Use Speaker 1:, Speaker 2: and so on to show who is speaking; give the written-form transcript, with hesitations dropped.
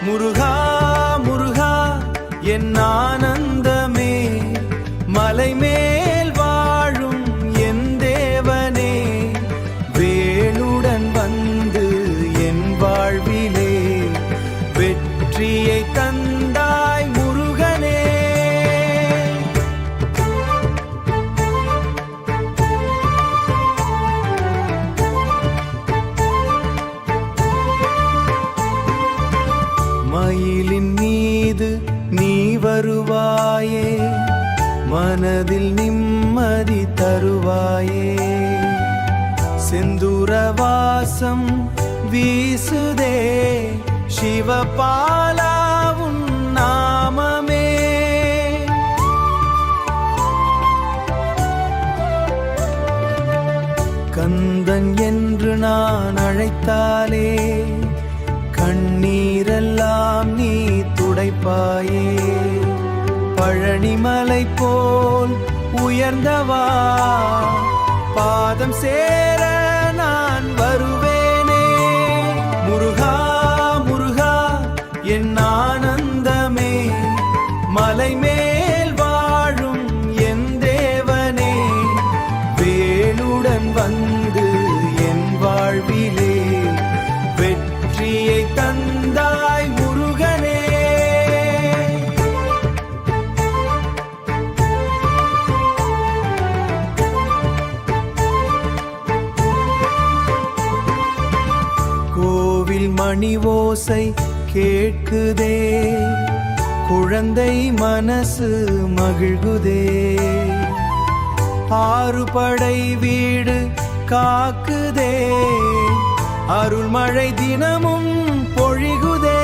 Speaker 1: முருகா முருகா என் ஆனந்தமே, மலை மேல் வாழும் என் தேவனே, வேலுடன் வந்து என் வாழ்விலே வெற்றியை தந்தாய் முருகனே. மயிலின் மீது நீ வருவாயே, மனதில் நிம்மதி தருவாயே. செந்தூரவாசம் வீசுதே சிவபாலாவும் நாமமே. கந்தன் என்று நான் அழைத்தாலே கண்ணீரெல்லாம் நீ துடைப்பாயே. பழனிமலை போல் உயர்ந்தவா, பாதம் சேர நான் வருவேனே. முருகா முருகா என் ஆனந்தமே, மலை மேல் வாழும் என் தேவனே, வேலுடன் வந்து என் வாழ்விலே வெற்றியை தந்தாய் முருகனே. கோவில் மணி ஓசை கேட்குதே, குழந்தை மனசு மகிழ்குதே. ஆறுபடை வீடு காக்குதே, அருள்மழை தினமும் பொழிகுதே.